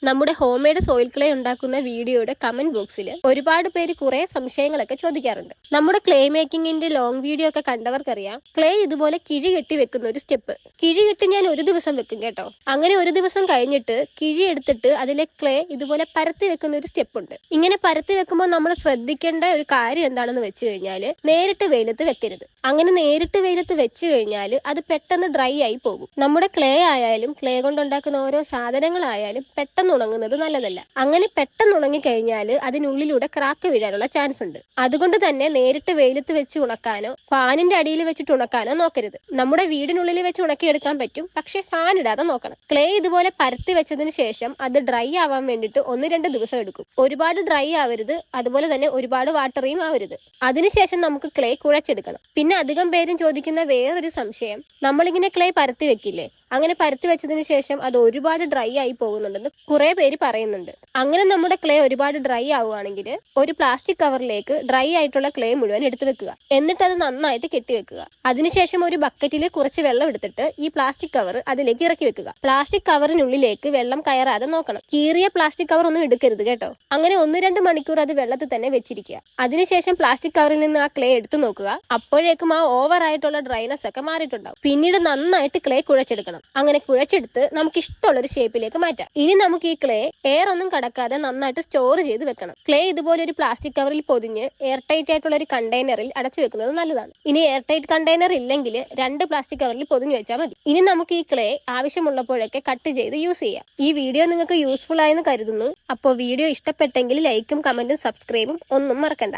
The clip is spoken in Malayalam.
നമ്മുടെ ഹോം മെയ്ഡ് സോയിൽ ക്ലേ ഉണ്ടാക്കുന്ന വീഡിയോയുടെ കമന്റ് ബോക്സിൽ ഒരുപാട് പേര് കുറെ സംശയങ്ങളൊക്കെ ചോദിക്കാറുണ്ട്. നമ്മുടെ ക്ലേ മേക്കിങ്ങിന്റെ ലോങ് വീഡിയോ ഒക്കെ കണ്ടവർക്കറിയാം, ക്ലേ ഇതുപോലെ കിഴി കെട്ടി വെക്കുന്ന ഒരു സ്റ്റെപ്പ്. കിഴി കെട്ടി ഞാൻ ഒരു ദിവസം വെക്കും കേട്ടോ. അങ്ങനെ ഒരു ദിവസം കഴിഞ്ഞിട്ട് കിഴി എടുത്തിട്ട് അതിലെ ക്ലേ ഇതുപോലെ പരത്തി വെക്കുന്ന ഒരു സ്റ്റെപ്പ് ഉണ്ട്. ഇങ്ങനെ പരത്തി വെക്കുമ്പോൾ നമ്മൾ ശ്രദ്ധിക്കേണ്ട ഒരു കാര്യം എന്താണെന്ന് വെച്ച് കഴിഞ്ഞാൽ, നേരിട്ട് വെയിലത്ത് വെക്കരുത്. അങ്ങനെ നേരിട്ട് വെയിലത്ത് വെച്ച് കഴിഞ്ഞാൽ അത് പെട്ടെന്ന് ഡ്രൈ ആയി പോകും. നമ്മുടെ ക്ലേ ആയാലും ക്ലേ കൊണ്ടുണ്ടാക്കുന്ന ഓരോ സാധനങ്ങളായാലും പെട്ടെന്ന് ഉണങ്ങുന്നത് നല്ലതല്ല. അങ്ങനെ പെട്ടെന്ന് ഉണങ്ങി കഴിഞ്ഞാൽ അതിനുള്ളിലൂടെ ക്രാക്ക് വീഴാനുള്ള ചാൻസ് ഉണ്ട്. അതുകൊണ്ട് തന്നെ നേരിട്ട് വെയിലത്ത് വെച്ച് ഉണക്കാനോ ഫാനിന്റെ അടിയിൽ വെച്ചിട്ട് ഉണക്കാനോ നോക്കരുത്. നമ്മുടെ വീടിനുള്ളിൽ വെച്ച് ഉണക്കിയെടുക്കാൻ പറ്റും, പക്ഷെ ഫാൻ ഇടാതെ നോക്കണം. ക്ലേ ഇതുപോലെ പരത്തി വെച്ചതിന് ശേഷം അത് ഡ്രൈ ആവാൻ വേണ്ടിയിട്ട് 1-2 ദിവസം എടുക്കും. ഒരുപാട് ഡ്രൈ ആവരുത്, അതുപോലെ തന്നെ ഒരുപാട് വാട്ടറിയും ആവരുത്. അതിനുശേഷം നമുക്ക് ക്ലേ കുഴച്ചെടുക്കണം. പിന്നെ അധികം പേരും ചോദിക്കുന്ന വേറൊരു സംശയം, നമ്മളിങ്ങനെ ക്ലേ പരത്തി വെക്കില്ലേ, അങ്ങനെ പരത്തി വെച്ചതിന് ശേഷം അത് ഒരുപാട് ഡ്രൈ ആയി പോകുന്നുണ്ടെന്ന് കുറെ പേര് പറയുന്നുണ്ട്. അങ്ങനെ നമ്മുടെ ക്ലേ ഒരുപാട് ഡ്രൈ ആവുകയാണെങ്കിൽ ഒരു പ്ലാസ്റ്റിക് കവറിലേക്ക് ഡ്രൈ ആയിട്ടുള്ള ക്ലേ മുഴുവൻ എടുത്തു വെക്കുക. എന്നിട്ട് അത് നന്നായിട്ട് കെട്ടിവെക്കുക. അതിനുശേഷം ഒരു ബക്കറ്റിൽ കുറച്ച് വെള്ളം എടുത്തിട്ട് ഈ പ്ലാസ്റ്റിക് കവർ അതിലേക്ക് ഇറക്കി വെക്കുക. പ്ലാസ്റ്റിക് കവറിനുള്ളിലേക്ക് വെള്ളം കയറാതെ നോക്കണം. കീറിയ പ്ലാസ്റ്റിക് കവർ ഒന്നും എടുക്കരുത് കേട്ടോ. അങ്ങനെ 1-2 മണിക്കൂർ അത് വെള്ളത്തിൽ തന്നെ വെച്ചിരിക്കുക. അതിനുശേഷം പ്ലാസ്റ്റിക് കവറിൽ നിന്ന് ആ ക്ലേ എടുത്തു നോക്കുക. അപ്പോഴേക്കും ആ ഓവർ ആയിട്ടുള്ള ഡ്രൈനെസ് ഒക്കെ മാറിയിട്ടുണ്ടാവും. പിന്നീട് നന്നായിട്ട് ക്ലേ കുഴച്ചെടുക്കണം. അങ്ങനെ കുഴച്ചെടുത്ത് നമുക്ക് ഇഷ്ടമുള്ളൊരു ഷേപ്പിലേക്ക് മാറ്റാം. ഇനി നമുക്ക് ഈ ക്ലേ എയർ ഒന്നും കടക്കാതെ നന്നായിട്ട് സ്റ്റോർ ചെയ്ത് വെക്കണം. ക്ലേ ഇതുപോലെ ഒരു പ്ലാസ്റ്റിക് കവറിൽ പൊതിഞ്ഞ് എയർ ടൈറ്റ് ആയിട്ടുള്ള ഒരു കണ്ടെയ്നറിൽ അടച്ചു വെക്കുന്നത് നല്ലതാണ്. ഇനി എയർ ടൈറ്റ് കണ്ടെയ്നർ ഇല്ലെങ്കിൽ 2 പ്ലാസ്റ്റിക് കവറിൽ പൊതിഞ്ഞു വെച്ചാൽ മതി. ഇനി നമുക്ക് ഈ ക്ലേ ആവശ്യമുള്ളപ്പോഴൊക്കെ കട്ട് ചെയ്ത് യൂസ് ചെയ്യാം. ഈ വീഡിയോ നിങ്ങൾക്ക് യൂസ്ഫുൾ ആയെന്ന് കരുതുന്നു. അപ്പോൾ വീഡിയോ ഇഷ്ടപ്പെട്ടെങ്കിൽ ലൈക്കും കമന്റും സബ്സ്ക്രൈബും ഒന്നും മറക്കണ്ട.